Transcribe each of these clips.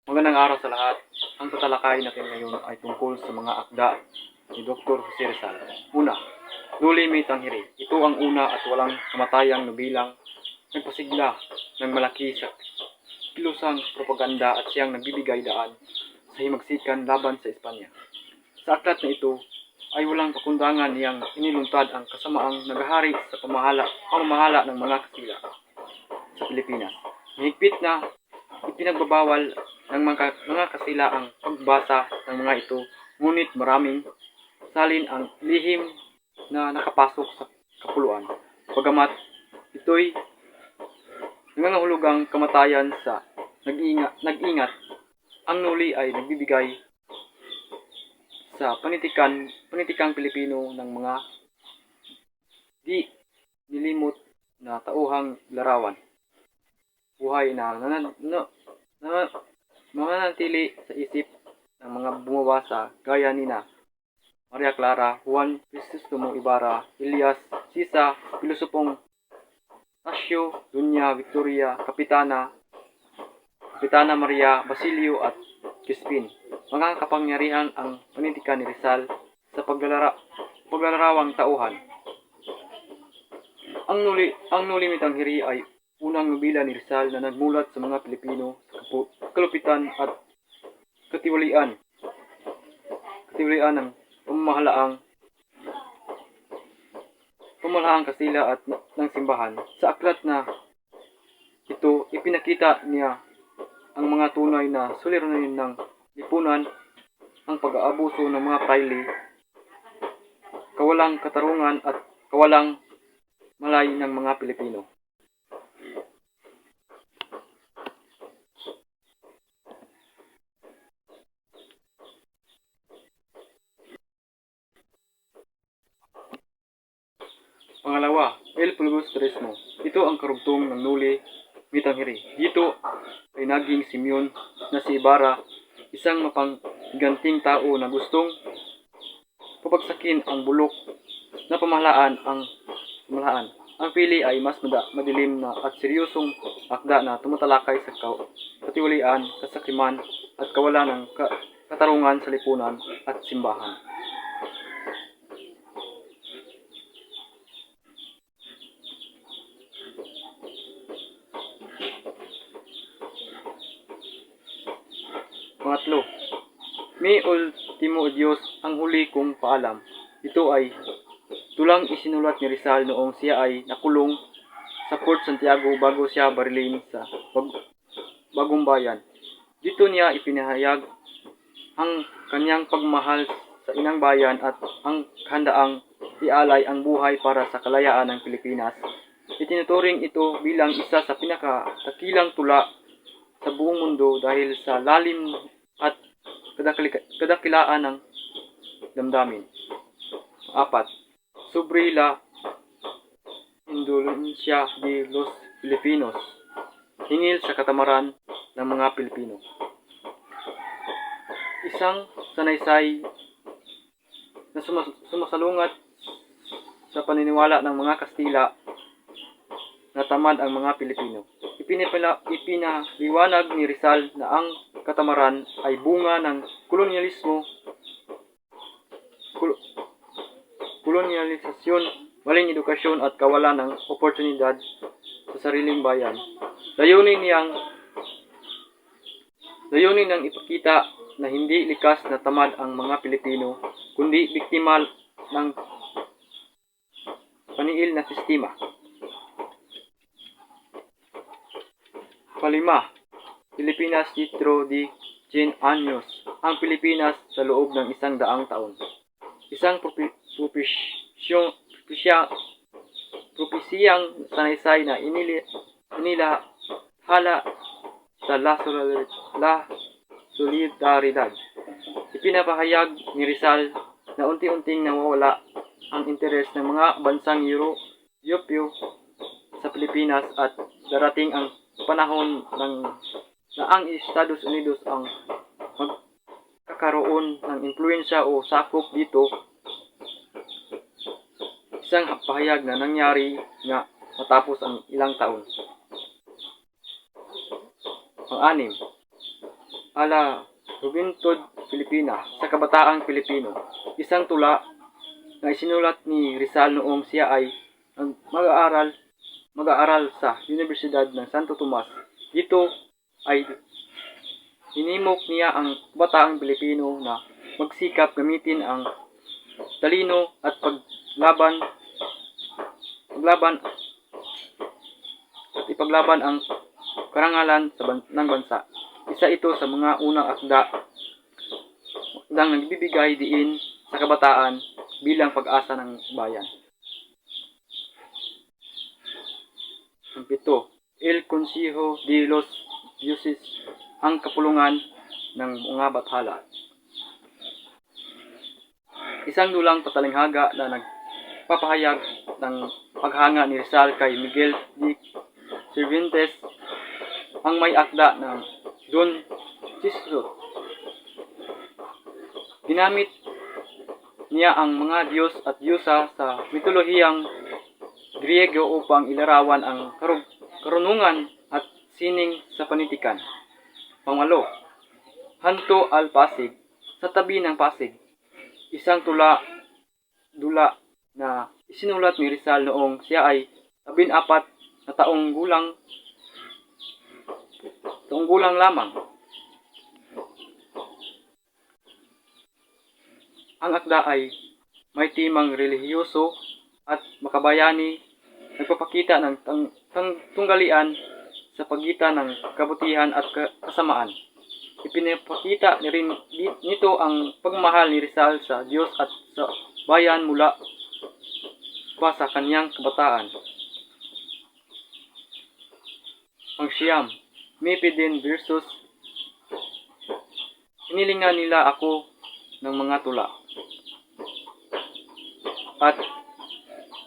Magandang araw sa lahat. Ang tatalakayin natin ngayon ay tungkol sa mga akda ni Dr. Jose Rizal. Una, No Limit ang Hiri. Ito ang una at walang kamatayang nobelang nagpasigla ng malaki sa kilusang propaganda at siyang nagbibigay daan sa himagsikan laban sa Espanya. Sa aklat na ito ay walang pakundangan niyang iniluntad ang kasamaang naghahari sa pamamahala ng mga Kastila sa Pilipinas. Mahigpit na ipinagbabawal ng mga Kastila ang pagbasa ng mga ito, ngunit maraming salin ang lihim na nakapasok sa kapuluan. Bagamat ito'y nangangahulugang kamatayan sa nag-ingat, ang nuli ay nagbibigay sa panitikang Pilipino ng mga di nilimot na tauhang larawan. Buhay na mananatili sa isip ng mga bumabasa gaya nina Maria Clara, Juan Crisostomo Ibarra, Elias Sisa, Pilosopong Tasio, Dunya Victoria, Kapitana Maria Basilio at Crispin. Mga kapangyarihan ang panitika ni Rizal sa paglalarawang tauhan. Ang No Limit ang Hiri ay unang nobela ni Rizal na nagmulat sa mga Pilipino sa kalupitan at katiwalian ng pamahalaang Kastila at ng simbahan. Sa aklat na ito, ipinakita niya ang mga tunay na suliranin ng lipunan, ang pag-aabuso ng mga praile, kawalang katarungan at kawalang malay ng mga Pilipino. Pangalawa, El Fulgus Turismo. Ito ang karugtong ng No Limit ang Hiri. Dito ay naging Simeon na si Ibarra, isang mapangganting tao na gustong papagsakin ang bulok na pamahalaan. Ang pili ay mas madilim na at seryosong akda na tumatalakay sa katiwalian, kasakiman at kawalan ng katarungan sa lipunan at simbahan. Pangatlo, Mi Ultimo Dios, ang huli kong paalam. Ito ay tulang isinulat ni Rizal noong siya ay nakulong sa Port Santiago bago siya barilin sa Bagong Bayan. Dito niya ipinahayag ang kanyang pagmahal sa inang bayan at ang kahandaang ialay ang buhay para sa kalayaan ng Pilipinas. Itinuturing ito bilang isa sa pinakatakilang tula sa buong mundo dahil sa lalim at kadakilaan ng damdamin. 4. Sobre la Indolencia de los Filipinos. Hingil sa katamaran ng mga Pilipino. Isang sanaysay na sumasalungat sa paniniwala ng mga Kastila na tamad ang mga Pilipino. Ipinaliwanag ni Rizal na ang katamaran ay bunga ng kolonyalisasyon, maling edukasyon at kawalan ng oportunidad sa sariling bayan. Layunin niyang ipakita na hindi likas na tamad ang mga Pilipino, kundi biktima ng paniil na sistema. 5. Pilipinas dentro de 100 años. Ang Pilipinas sa loob ng 100 taon. Isang propesiyang sanaysay na inilahala sa La Solidaridad. Ipinapahayag ni Rizal na unti-unting nawawala ang interes ng mga bansang Europeo sa Pilipinas at darating ang panahon na ang Estados Unidos ang magkakaroon ng impluensya o sakop dito. Isang pahayag na nangyari nga matapos ang ilang taon. 6. ala Juventud Filipina sa Kabataang Pilipino. Isang tula na isinulat ni Rizal noong siya ay mag-aaral sa Universidad ng Santo Tomas. Dito ay hinimok niya ang kabataang Pilipino na magsikap gamitin ang talino at ipaglaban ang karangalan ng bansa. Isa ito sa mga unang akdang nagbibigay diin sa kabataan bilang pag-asa ng bayan. Ang 7. El Consejo de los Dioses, ang kapulungan ng mga bathala. Isang dulang patalinghaga na nagpapahayag ng paghanga ni Rizal kay Miguel de Cervantes, ang may akda ng Don Quixote. Ginamit niya ang mga Diyos at Diyosa sa mitolohiyang Griego upang ilarawan ang karunungan at sining sa panitikan. 5. Hanto al Pasig, sa tabi ng Pasig. Isang dula na isinulat ni Rizal noong siya ay 14 na taong gulang lamang. Ang akda ay may timang relihiyoso at makabayani, nagpapakita ng tunggalian sa pagitan ng kabutihan at kasamaan. Ipinapakita rin nito ang pagmamahal ni Rizal sa Diyos at sa bayan mula pa sa kanyang kabataan. Ang 9. Mipidin versus hinilingan nila ako ng mga tula.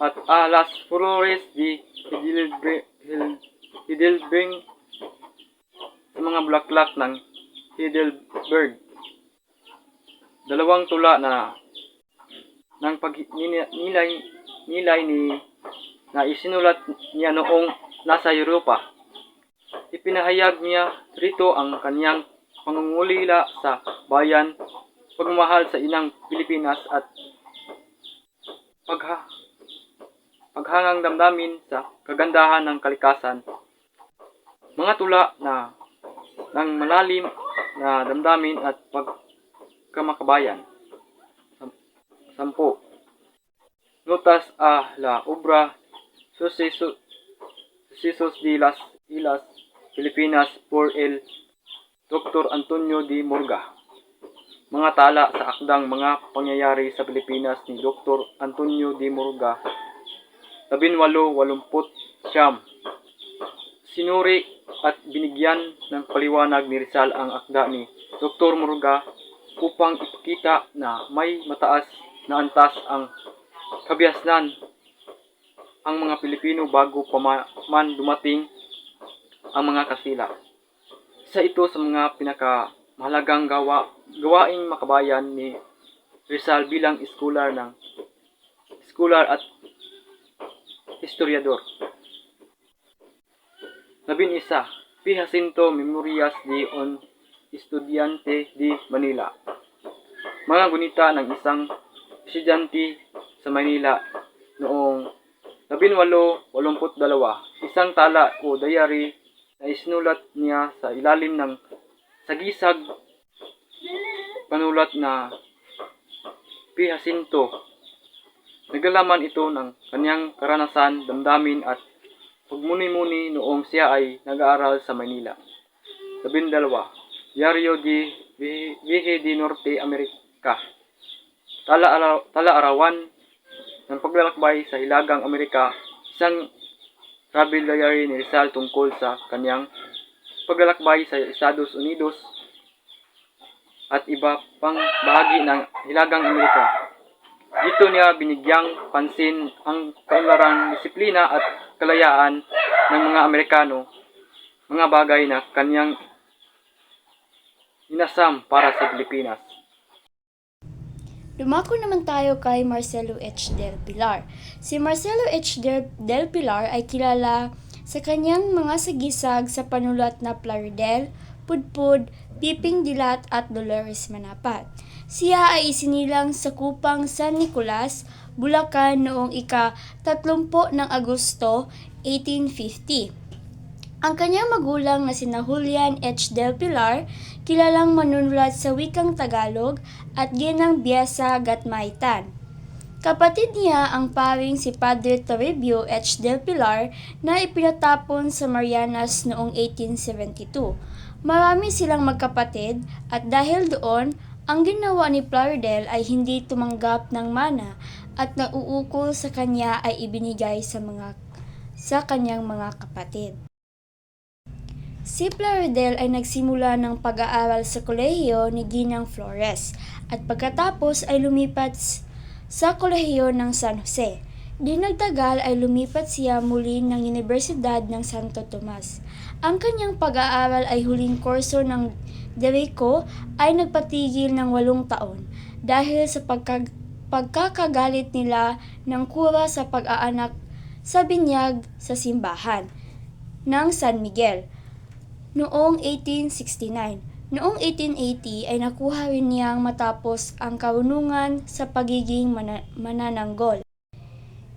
At alas flores de Heidelberg, sa mga bulaklak ng Heidelberg. 2 tula na ng nilay na isinulat niya noong nasa Europa. Ipinahayag niya rito ang kanyang pangungulila sa bayan, pagmamahal sa inang Pilipinas at paghangang damdamin sa kagandahan ng kalikasan. Mga tula ng malalim na damdamin at pagkamakabayan. 10. Notas a la obra Sucesos de las Islas Filipinas por el Dr. Antonio de Morga. Mga tala sa akdang mga pangyayari sa Pilipinas ni Dr. Antonio de Morga. 1889. Sinuri at binigyan ng paliwanag ni Rizal ang akda ni Dr. Morga upang ipakita na may mataas na antas ang kabiasnan ang mga Pilipino bago pa man dumating ang mga Kastila. Isa ito sa mga pinakamahalagang gawaing makabayan ni Rizal bilang scholar at historiador. 11. P. Jacinto Memorias de un Estudiante de Manila. Mga gunita ng isang estudyante sa Manila noong 1882. Isang tala o diary na isinulat niya sa ilalim ng sagisag panulat na P. Jacinto. Naglalaman ito ng kanyang karanasan, damdamin at pagmuni-muni noong siya ay nag-aaral sa Manila. 12. Diario de Viaje de Norte America. Tala-arawan ng paglalakbay sa Hilagang Amerika, isang travel diary ni Rizal tungkol sa kanyang paglalakbay sa Estados Unidos at iba pang bahagi ng Hilagang Amerika. Dito niya binigyang pansin ang kaunlarang disiplina at kalayaan ng mga Amerikano, mga bagay na kanyang inasam para sa Pilipinas. Dumako naman tayo kay Marcelo H. Del Pilar. Si Marcelo H. Del Pilar ay kilala sa kanyang mga sagisag sa panulat na Plaridel, Pudpud, Piping Dilat at Dolores Manapat. Siya ay isinilang sa Kupang San Nicolas, Bulacan noong ika-30 ng Agosto, 1850. Ang kanyang magulang na sina Julian H. Del Pilar, kilalang manunulat sa wikang Tagalog, at Ginang Biasa Gatmaitan. Kapatid niya ang paring si Padre Toribio H. Del Pilar na ipinatapon sa Marianas noong 1872. Marami silang magkapatid at dahil doon, ang ginawa ni Plaridel ay hindi tumanggap ng mana at nauukol sa kanya ay ibinigay sa kanyang mga kapatid. Si Plaridel ay nagsimula ng pag-aaral sa kolehiyo ni Ginang Flores at pagkatapos ay lumipat sa kolehiyo ng San Jose. Di nagtagal ay lumipat siya muli ng Universidad ng Santo Tomas. Ang kanyang pag-aaral ay huling kurso ng Derecho ay nagpatigil ng 8 taon dahil sa pagkakagalit nila ng kura sa pag-aanak sa binyag sa simbahan ng San Miguel noong 1869. Noong 1880 ay nakuha rin niyang matapos ang karunungan sa pagiging manananggol.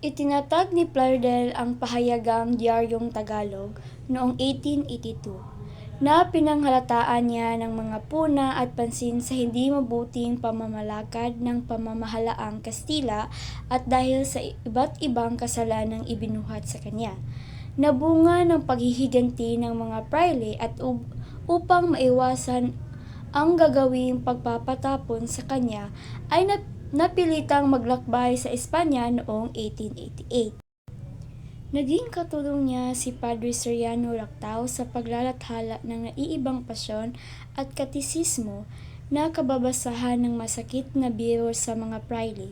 Itinatag ni Plaridel ang pahayagang Diaryong Tagalog noong 1882 na pinanghalataan niya ng mga puna at pansin sa hindi mabuting pamamalakad ng pamamahalaang Kastila at dahil sa iba't ibang kasalanang ibinuhat sa kanya. Nabunga ng paghihiganti ng mga praile at upang maiwasan ang gagawing pagpapatapon sa kanya ay napilitang maglakbay sa Espanya noong 1888. Naging katulong niya si Padre Soriano Lactao sa paglalathala ng naiibang pasyon at katisismo na kababasahan ng masakit na biro sa mga praile.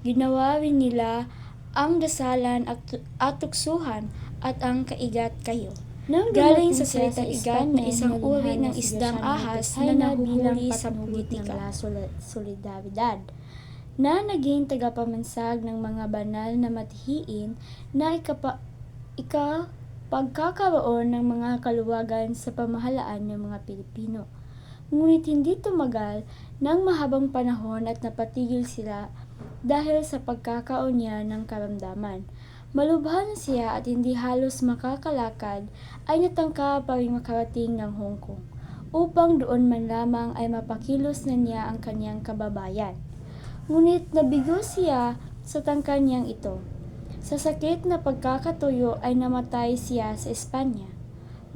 Ginawa rin nila ang dasalan at tuksuhan at ang kaigat kayo. Galing sa salitang igat na isang uri ng isdang ahas na nahuhuli sa politika. Solidaridad na naging tagapamansag ng mga banal na matihiin na pagkakaroon ng mga kaluwagan sa pamahalaan ng mga Pilipino. Ngunit hindi tumagal ng mahabang panahon at napatigil sila dahil sa pagkakaon niya ng karamdaman. Malubha na siya at hindi halos makakalakad ay natangka pa rin makarating ng Hong Kong upang doon man lamang ay mapakilos na niya ang kanyang kababayan. Ngunit nabigo siya sa tangka niyang ito. Sa sakit na pagkakatuyo ay namatay siya sa Espanya.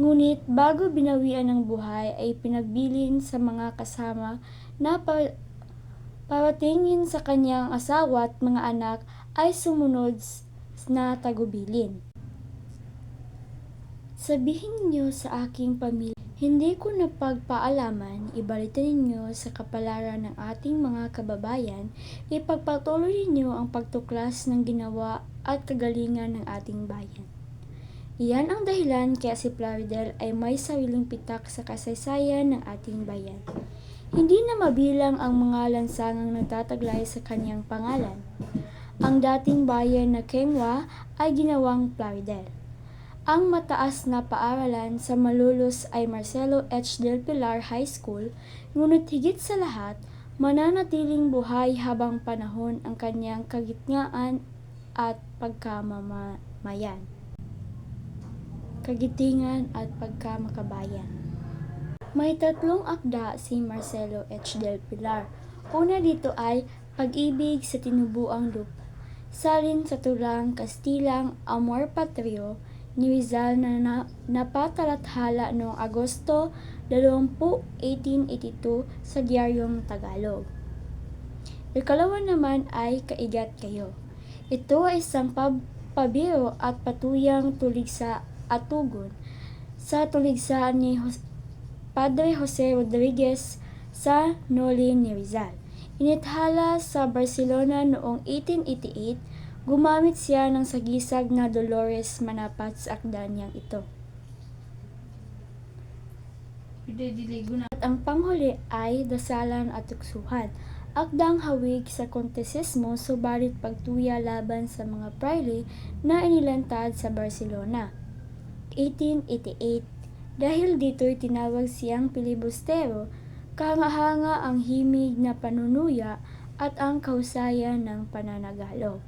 Ngunit bago binawian ng buhay ay pinagbilin sa mga kasama na paratingin sa kanyang asawa at mga anak ay sumunod na tagubilin. Sabihin niyo sa aking pamilya, hindi ko napagpaalaman, ibalita ninyo sa kapalaran ng ating mga kababayan, ipagpatuloy ninyo ang pagtuklas ng ginawa at kagalingan ng ating bayan. Iyan ang dahilan kaya si Plaridel ay may sariling pitak sa kasaysayan ng ating bayan. Hindi na mabilang ang mga lansangang nagtataglay sa kanyang pangalan. Ang dating bayan na Quengua ay ginawang Plaridel. Ang mataas na paaralan sa Malolos ay Marcelo H. Del Pilar High School, ngunit higit sa lahat, mananatiling buhay habang panahon ang kanyang kagitnaan at pagkamamayan. Kagitingan at pagkamakabayan. May 3 akda si Marcelo H. Del Pilar. Una dito ay Pag-ibig sa Tinubuang Lupa, Salin sa Tulang Kastilang Amor Patrio ni Rizal na napatalathala noong Agosto 20, 1882 sa Diaryong Tagalog. Ikalawa naman ay Kaigat Kayo. Ito ay isang pabiro at patuyang tuligsa at tugon sa tuligsaan ni Padre Jose Rodriguez sa Nolin ni Rizal. Inithala sa Barcelona noong 1888, gumamit siya ng sagisag na Dolores Manapat sa akda niyang ito. At ang panghuli ay Dasalan at Tuksuhan, akdang hawig sa kontesismo subalit pagtuya laban sa mga praile na inilantad sa Barcelona. 1888, Dahil dito'y tinawag siyang pilibustero, kahanga-hanga ang himig na panunuya at ang kahusayan ng pananagalok.